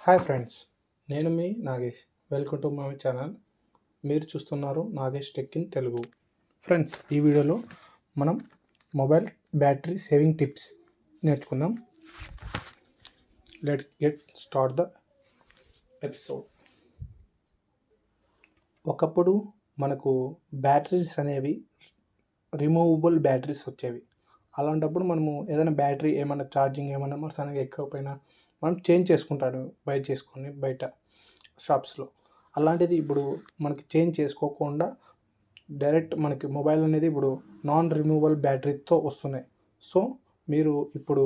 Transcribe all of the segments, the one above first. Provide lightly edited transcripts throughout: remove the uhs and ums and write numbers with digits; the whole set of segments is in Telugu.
హాయ్ ఫ్రెండ్స్, నేను మీ Nagesh. Welcome to my channel. మీరు చూస్తున్నారు Nagesh tech in Telugu. Friends, ఈ వీడియోలో మనం మొబైల్ బ్యాటరీ సేవింగ్ టిప్స్ నేర్చుకుందాం. Let's get start the episode. ఒకప్పుడు మనకు బ్యాటరీస్ అనేవి రిమూవబుల్ బ్యాటరీస్ వచ్చేవి. అలాంటప్పుడు మనము ఏదైనా బ్యాటరీ ఏమైనా ఛార్జింగ్ ఏమైనా సడన్గా ఎక్కకపోయినా మనం చేంజ్ చేసుకుంటాడు బై చేసుకొని బయట షాప్స్లో. అలాంటిది ఇప్పుడు మనకి చేంజ్ చేసుకోకుండా డైరెక్ట్ మనకి మొబైల్ అనేది ఇప్పుడు నాన్ రిమూవబుల్ బ్యాటరీతో వస్తున్నాయి. సో మీరు ఇప్పుడు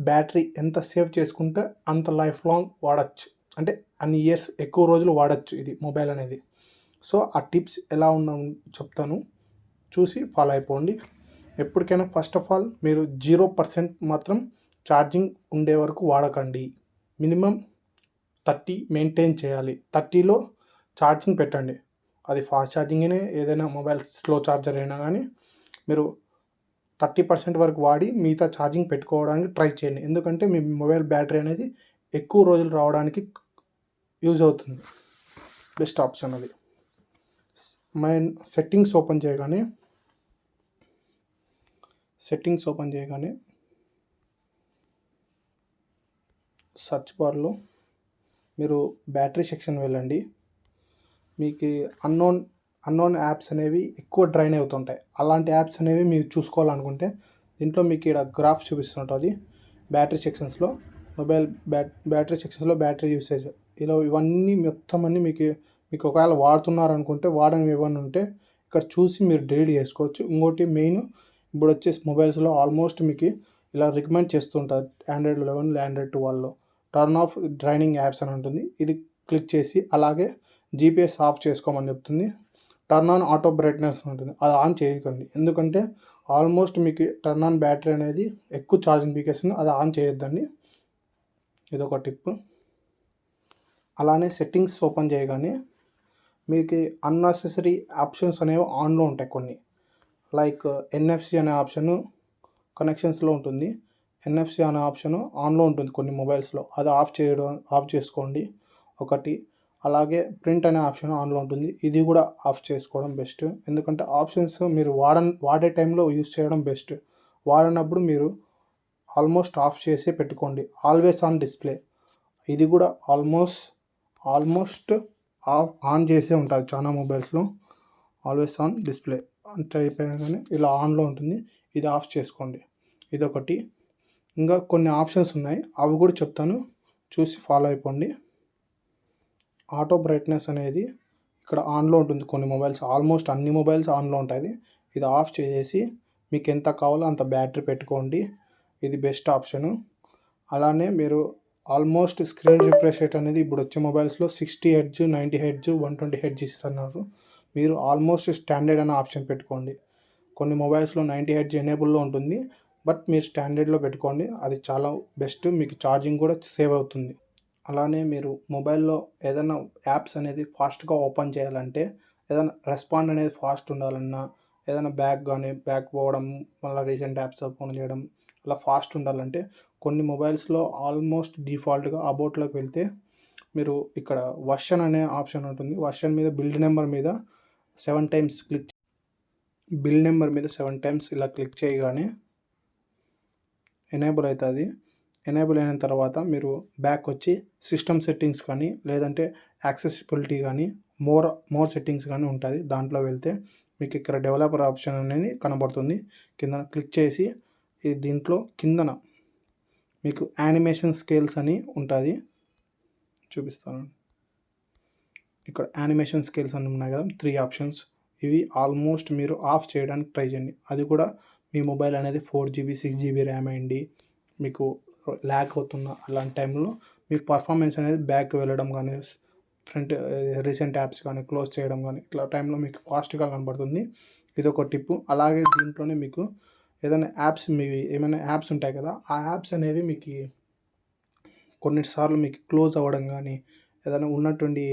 బ్యాటరీ ఎంత సేవ్ చేసుకుంటే అంత లైఫ్ లాంగ్ వాడచ్చు, అంటే అన్ని ఇయర్స్ ఎక్కువ రోజులు వాడచ్చు ఇది మొబైల్ అనేది. సో ఆ టిప్స్ ఎలా ఉన్నాం చెప్తాను, చూసి ఫాలో అయిపోండి. ఎప్పటికైనా ఫస్ట్ ఆఫ్ ఆల్ మీరు 0% మాత్రం ఛార్జింగ్ ఉండే వరకు వాడకండి. మినిమం 30 మెయింటైన్ చేయాలి. 30లో ఛార్జింగ్ పెట్టండి. అది ఫాస్ట్ ఛార్జింగ్ ఏదైనా మొబైల్ స్లో ఛార్జర్ అయినా కానీ మీరు 30% వరకు వాడి మిగతా ఛార్జింగ్ పెట్టుకోవడానికి ట్రై చేయండి. ఎందుకంటే మీ మొబైల్ బ్యాటరీ అనేది ఎక్కువ రోజులు రావడానికి యూజ్ అవుతుంది. బెస్ట్ ఆప్షన్ అది. మైన్ సెట్టింగ్స్ ఓపెన్ చేయగానే సర్చ్ బార్లో మీరు బ్యాటరీ సెక్షన్ వెళ్ళండి. మీకు అన్నోన్ యాప్స్ అనేవి ఎక్కువ డ్రైన్ అవుతుంటాయి. అలాంటి యాప్స్ అనేవి మీరు చూసుకోవాలనుకుంటే దీంట్లో మీకు ఇక్కడ గ్రాఫ్ చూపిస్తుంటుంది. బ్యాటరీ సెక్షన్స్లో బ్యాటరీ సెక్షన్స్లో బ్యాటరీ యూసేజ్ ఇలా ఇవన్నీ మొత్తం అన్నీ మీకు ఒకవేళ వాడుతున్నారనుకుంటే వాడని ఏమన్నా ఉంటే ఇక్కడ చూసి మీరు డిలీట్ చేసుకోవచ్చు. ఇంకోటి మెయిన్, ఇప్పుడు వచ్చేసి మొబైల్స్లో ఆల్మోస్ట్ మీకు ఇలా రికమెండ్ చేస్తుంటారు. ఆండ్రాయిడ్ 11 ఆండ్రాయిడ్ 12లో టర్న్ ఆఫ్ డ్రైనింగ్ యాప్స్ అని ఉంటుంది. ఇది క్లిక్ చేసి అలాగే జీపీఎస్ ఆఫ్ చేసుకోమని చెప్తుంది. టర్న్ ఆన్ ఆటో బ్రైట్నెస్ ఉంటుంది, అది ఆన్ చేయకండి. ఎందుకంటే ఆల్మోస్ట్ మీకు టర్న్ ఆన్ బ్యాటరీ అనేది ఎక్కువ ఛార్జింగ్ పీకేస్తుంది, అది ఆన్ చేయొద్దండి. ఇదొక టిప్. అలానే సెట్టింగ్స్ ఓపెన్ చేయగానే మీకు అన్నెసెసరీ ఆప్షన్స్ అనేవి ఆన్లో ఉంటాయి కొన్ని. లైక్ ఎన్ఎఫ్సి అనే ఆప్షను కనెక్షన్స్లో ఉంటుంది. ఎన్ఎఫ్సి అనే ఆప్షన్ ఆన్లో ఉంటుంది కొన్ని మొబైల్స్లో, అది ఆఫ్ చేసుకోండి ఒకటి. అలాగే ప్రింట్ అనే ఆప్షన్ ఆన్లో ఉంటుంది, ఇది కూడా ఆఫ్ చేసుకోవడం బెస్ట్. ఎందుకంటే ఆప్షన్స్ మీరు వాడే టైంలో యూస్ చేయడం బెస్ట్. వాడినప్పుడు మీరు ఆల్మోస్ట్ ఆఫ్ చేసి పెట్టుకోండి. ఆల్వేస్ ఆన్ డిస్ప్లే, ఇది కూడా ఆల్మోస్ట్ ఆన్ చేసే ఉంటుంది చాలా మొబైల్స్లో. ఆల్వేస్ ఆన్ డిస్ప్లే అంటే అయిపోయాగానే ఇలా ఆన్లో ఉంటుంది, ఇది ఆఫ్ చేసుకోండి. ఇదొకటి. ఇంకా కొన్ని ఆప్షన్స్ ఉన్నాయి, అవి కూడా చెప్తాను, చూసి ఫాలో అయిపోండి. ఆటో బ్రైట్నెస్ అనేది ఇక్కడ ఆన్లో ఉంటుంది కొన్ని మొబైల్స్, ఆల్మోస్ట్ అన్ని మొబైల్స్ ఆన్లో ఉంటుంది. ఇది ఆఫ్ చేసేసి మీకు ఎంత కావాలో అంత బ్యాటరీ పెట్టుకోండి, ఇది బెస్ట్ ఆప్షను. అలానే మీరు ఆల్మోస్ట్ స్క్రీన్ రిఫ్రెష్ రేట్ అనేది ఇప్పుడు వచ్చే మొబైల్స్లో 60 హెర్ట్జ్, 90 హెర్ట్జ్, 120 హెర్ట్జ్ ఇస్తున్నారు. మీరు ఆల్మోస్ట్ స్టాండర్డ్ అనే ఆప్షన్ పెట్టుకోండి. కొన్ని మొబైల్స్లో 90 హెర్ట్జ్ ఎనేబుల్లో ఉంటుంది, బట్ మీరు స్టాండర్డ్లో పెట్టుకోండి, అది చాలా బెస్ట్. మీకు ఛార్జింగ్ కూడా సేవ్ అవుతుంది. అలానే మీరు మొబైల్లో ఏదైనా యాప్స్ అనేది ఫాస్ట్గా ఓపెన్ చేయాలంటే, ఏదైనా రెస్పాండ్ అనేది ఫాస్ట్ ఉండాలన్నా, ఏదైనా బ్యాక్ పోవడం, మళ్ళీ రీసెంట్ యాప్స్ ఓపెన్ చేయడం అలా ఫాస్ట్ ఉండాలంటే కొన్ని మొబైల్స్లో ఆల్మోస్ట్ డిఫాల్ట్గా అబౌట్లోకి వెళ్తే మీరు ఇక్కడ వర్షన్ అనే ఆప్షన్ ఉంటుంది. వర్షన్ మీద బిల్డ్ నెంబర్ మీద 7 టైమ్స్ ఇలా క్లిక్ చేయగానే ఎనేబుల్ అవుతుంది. ఎనేబుల్ అయిన తర్వాత మీరు బ్యాక్ వచ్చి సిస్టమ్ సెట్టింగ్స్ కానీ లేదంటే యాక్సెసిబిలిటీ కానీ మోర్ సెట్టింగ్స్ కానీ ఉంటుంది. దాంట్లో వెళ్తే మీకు ఇక్కడ డెవలపర్ ఆప్షన్ అనేది కనబడుతుంది. కింద క్లిక్ చేసి దీంట్లో కిందన మీకు యానిమేషన్ స్కేల్స్ అని ఉంటుంది, చూపిస్తాను. ఇక్కడ యానిమేషన్ స్కేల్స్ అని ఉన్నాయి కదా, 3 ఆప్షన్స్. ఇవి ఆల్మోస్ట్ మీరు ఆఫ్ చేయడానికి ట్రై చేయండి. అది కూడా మీ మొబైల్ అనేది 4GB 6GB ర్యామ్ అయ్యండి, మీకు ల్యాగ్ అవుతున్న అలాంటి టైంలో మీ పర్ఫార్మెన్స్ అనేది బ్యాక్ వెళ్ళడం కానీ ఫ్రంట్ రీసెంట్ యాప్స్ కానీ క్లోజ్ చేయడం కానీ ఇట్లా టైంలో మీకు ఫాస్ట్గా కనబడుతుంది. ఇది ఒక టిప్పు. అలాగే దీంట్లోనే మీకు ఏమైనా యాప్స్ ఉంటాయి కదా, ఆ యాప్స్ అనేవి మీకు కొన్నిసార్లు మీకు క్లోజ్ అవ్వడం కానీ ఏదైనా ఉన్నటువంటి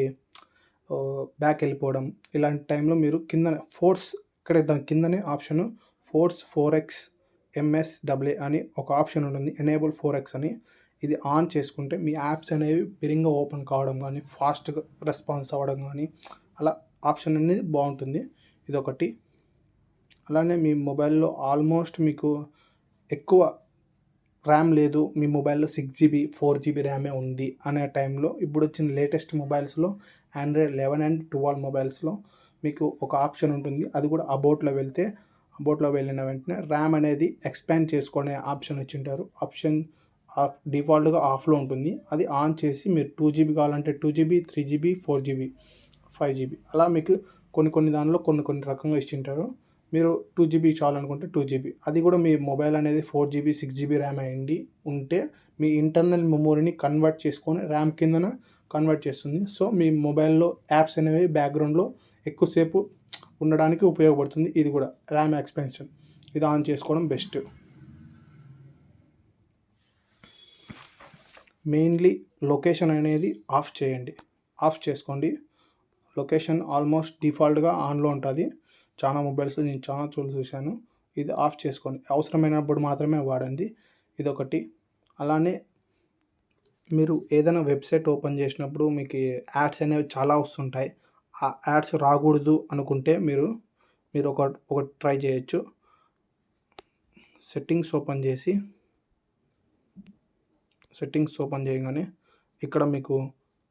బ్యాక్ వెళ్ళిపోవడం, ఇలాంటి టైంలో మీరు కిందనే దాని కిందనే ఆప్షన్ ఫోర్స్ 4x MSAA అని ఒక ఆప్షన్ ఉంటుంది, ఎనేబుల్ 4x అని. ఇది ఆన్ చేసుకుంటే మీ యాప్స్ అనేవి బిరింగా ఓపెన్ కావడం కానీ ఫాస్ట్గా రెస్పాన్స్ అవ్వడం కానీ అలా ఆప్షన్ అనేది బాగుంటుంది. ఇదొకటి. అలానే మీ మొబైల్లో ఆల్మోస్ట్ మీకు ఎక్కువ ర్యామ్ లేదు, మీ మొబైల్లో 6GB 4GB ర్యామే ఉంది అనే టైంలో ఇప్పుడు వచ్చిన లేటెస్ట్ మొబైల్స్లో ఆండ్రాయిడ్ 11 అండ్ 12 మొబైల్స్లో మీకు ఒక ఆప్షన్ ఉంటుంది. అది కూడా అబౌట్లో వెళ్తే అబౌట్లో వెళ్ళిన వెంటనే ర్యామ్ అనేది ఎక్స్పాండ్ చేసుకునే ఆప్షన్ ఇచ్చింటారు. ఆప్షన్ డిఫాల్ట్గా ఆఫ్లో ఉంటుంది. అది ఆన్ చేసి మీరు 2GB కావాలంటే 2GB 3GB 4GB 5GB అలా మీకు కొన్ని దానిలో కొన్ని రకంగా ఇచ్చింటారు. మీరు 2GB చాలనుకుంటే 2GB, అది కూడా మీ మొబైల్ అనేది 4GB 6GB ర్యామ్ అయ్యింది ఉంటే మీ ఇంటర్నల్ మెమొరీని కన్వర్ట్ చేసుకొని ర్యామ్ కిందన కన్వర్ట్ చేస్తుంది. సో మీ మొబైల్లో యాప్స్ అనేవి బ్యాక్గ్రౌండ్లో ఎక్కువసేపు ఉండడానికి ఉపయోగపడుతుంది. ఇది కూడా ర్యామ్ ఎక్స్పెన్షన్, ఇది ఆన్ చేసుకోవడం బెస్ట్. మెయిన్లీ లొకేషన్ అనేది ఆఫ్ చేయండి, ఆఫ్ చేసుకోండి. లొకేషన్ ఆల్మోస్ట్ డిఫాల్ట్గా ఆన్లో ఉంటుంది. చాలా మొబైల్స్ నేను చాలా చూశాను. ఇది ఆఫ్ చేసుకోండి, అవసరమైనప్పుడు మాత్రమే వాడండి. ఇదొకటి. అలానే మీరు ఏదైనా వెబ్సైట్ ఓపెన్ చేసినప్పుడు మీకు యాడ్స్ అనేవి చాలా వస్తుంటాయి. ఆ యాడ్స్ రాకూడదు అనుకుంటే మీరు ఒకటి ట్రై చేయొచ్చు. సెట్టింగ్స్ ఓపెన్ చేయగానే ఇక్కడ మీకు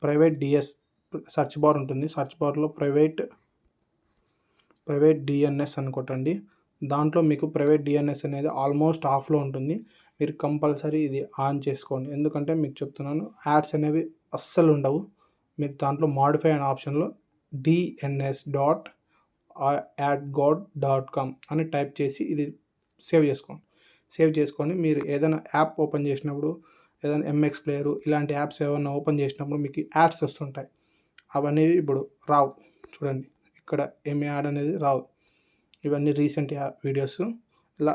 ప్రైవేట్ డిఎస్ సెర్చ్ బార్ ఉంటుంది. సెర్చ్ బార్లో ప్రైవేట్ డిఎన్ఎస్ అని కొట్టండి. దాంట్లో మీకు ప్రైవేట్ డిఎన్ఎస్ అనేది ఆల్మోస్ట్ ఆఫ్లో ఉంటుంది. మీరు కంపల్సరీ ఇది ఆన్ చేసుకోండి. ఎందుకంటే మీకు చెప్తున్నాను, యాడ్స్ అనేవి అస్సలు ఉండవు. మీరు దాంట్లో మాడిఫై అనే ఆప్షన్లో dns.adgod.com అని టైప్ చేసి ఇది సేవ్ చేసుకొని మీరు ఏదైనా యాప్ ఓపెన్ చేసినప్పుడు, ఏదైనా ఎంఎక్స్ ప్లేయరు ఇలాంటి యాప్స్ ఏమైనా ఓపెన్ చేసినప్పుడు మీకు యాడ్స్ వస్తుంటాయి. అవన్నీ ఇప్పుడు రావు. చూడండి, ఇక్కడ ఏమి యాడ్ అనేది రావు. ఇవన్నీ రీసెంట్ వీడియోస్. ఇలా